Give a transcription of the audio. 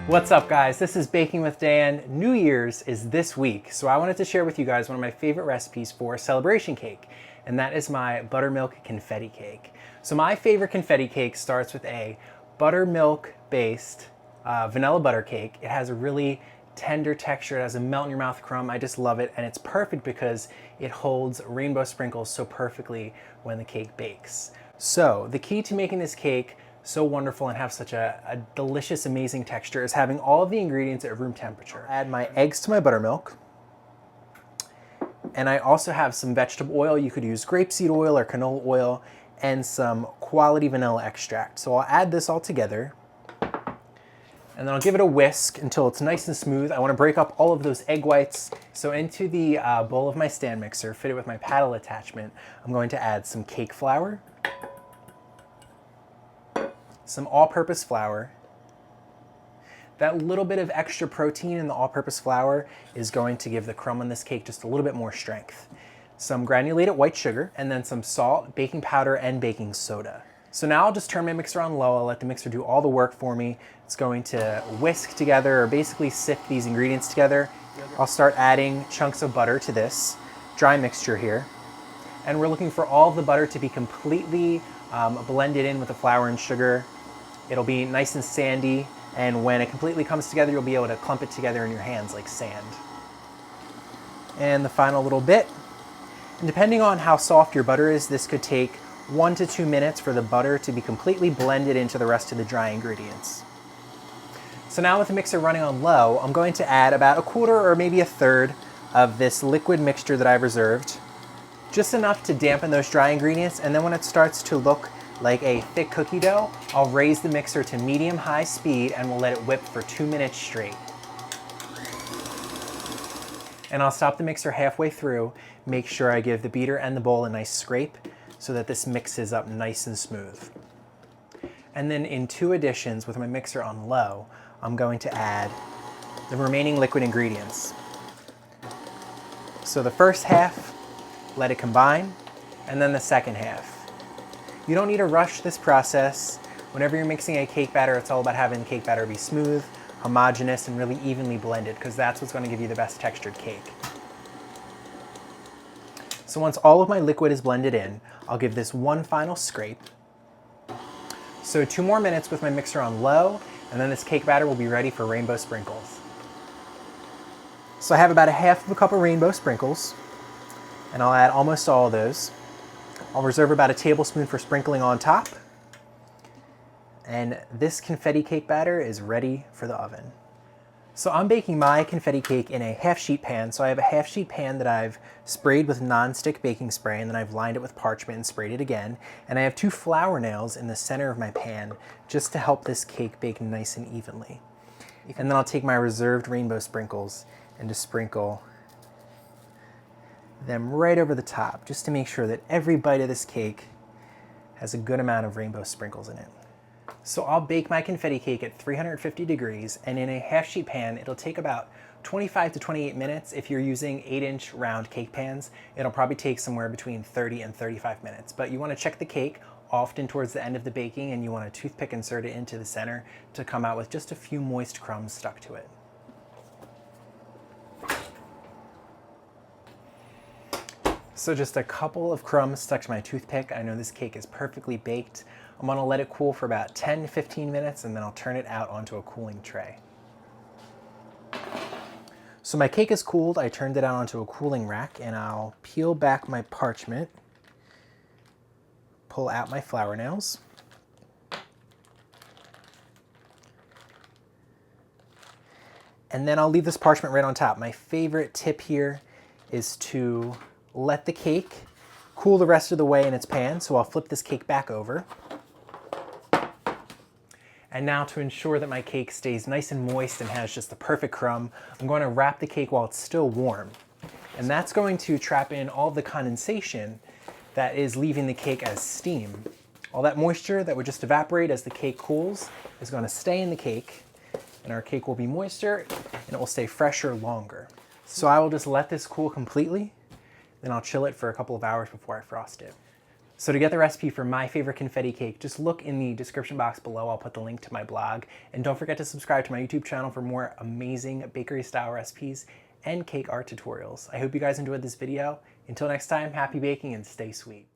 What's up guys, this is Baking with Dan. New Year's is this week, so I wanted to share with you guys one of my favorite recipes for celebration cake, and that is my buttermilk confetti cake. So my favorite confetti cake starts with a buttermilk based vanilla butter cake. It has a really tender texture, it has a melt in your mouth crumb. I just love it, and it's perfect because it holds rainbow sprinkles so perfectly when the cake bakes. So the key to making this cake so wonderful and have such a delicious, amazing texture is having all of the ingredients at room temperature. Add my eggs to my buttermilk. And I also have some vegetable oil. You could use grapeseed oil or canola oil and some quality vanilla extract. So I'll add this all together and then I'll give it a whisk until it's nice and smooth. I want to break up all of those egg whites. So into the bowl of my stand mixer, fitted with my paddle attachment, I'm going to add some cake flour, some all-purpose flour. That little bit of extra protein in the all-purpose flour is going to give the crumb on this cake just a little bit more strength. Some granulated white sugar, and then some salt, baking powder, and baking soda. So now I'll just turn my mixer on low. I'll let the mixer do all the work for me. It's going to whisk together, or basically sift these ingredients together. I'll start adding chunks of butter to this dry mixture here. And we're looking for all of the butter to be completely blended in with the flour and sugar. It'll be nice and sandy, and when it completely comes together, you'll be able to clump it together in your hands like sand. And the final little bit. And depending on how soft your butter is, this could take 1 to 2 minutes for the butter to be completely blended into the rest of the dry ingredients. So now with the mixer running on low, I'm going to add about 1/4 or maybe 1/3 of this liquid mixture that I've reserved. Just enough to dampen those dry ingredients, and then when it starts to look like a thick cookie dough, I'll raise the mixer to medium-high speed and we'll let it whip for 2 minutes straight. And I'll stop the mixer halfway through, make sure I give the beater and the bowl a nice scrape so that this mixes up nice and smooth. And then in 2 additions, with my mixer on low, I'm going to add the remaining liquid ingredients. So the first half, let it combine, and then the second half. You don't need to rush this process. Whenever you're mixing a cake batter, it's all about having the cake batter be smooth, homogeneous, and really evenly blended, because that's what's going to give you the best textured cake. So once all of my liquid is blended in, I'll give this one final scrape. So 2 more minutes with my mixer on low, and then this cake batter will be ready for rainbow sprinkles. So I have about 1/2 cup of rainbow sprinkles, and I'll add almost all of those. I'll reserve about 1 tablespoon for sprinkling on top. And this confetti cake batter is ready for the oven. So I'm baking my confetti cake in a 1/2 sheet pan. So I have a 1/2 sheet pan that I've sprayed with non-stick baking spray, and then I've lined it with parchment and sprayed it again. And I have 2 flour nails in the center of my pan just to help this cake bake nice and evenly. And then I'll take my reserved rainbow sprinkles and just sprinkle them right over the top, just to make sure that every bite of this cake has a good amount of rainbow sprinkles in it. So I'll bake my confetti cake at 350 degrees, and in a 1/2 sheet pan, it'll take about 25 to 28 minutes. If you're using 8-inch round cake pans, it'll probably take somewhere between 30 and 35 minutes. But you want to check the cake often towards the end of the baking, and you want a toothpick inserted into the center to come out with just a few moist crumbs stuck to it. So just a couple of crumbs stuck to my toothpick. I know this cake is perfectly baked. I'm gonna let it cool for about 10 to 15 minutes, and then I'll turn it out onto a cooling tray. So my cake is cooled. I turned it out onto a cooling rack, and I'll peel back my parchment, pull out my flour nails, and then I'll leave this parchment right on top. My favorite tip here is to let the cake cool the rest of the way in its pan. So I'll flip this cake back over. And now, to ensure that my cake stays nice and moist and has just the perfect crumb, I'm going to wrap the cake while it's still warm. And that's going to trap in all of the condensation that is leaving the cake as steam. All that moisture that would just evaporate as the cake cools is going to stay in the cake, and our cake will be moister and it will stay fresher longer. So I will just let this cool completely, then I'll chill it for a couple of hours before I frost it. So to get the recipe for my favorite confetti cake, just look in the description box below. I'll put the link to my blog. And don't forget to subscribe to my YouTube channel for more amazing bakery style recipes and cake art tutorials. I hope you guys enjoyed this video. Until next time, happy baking and stay sweet.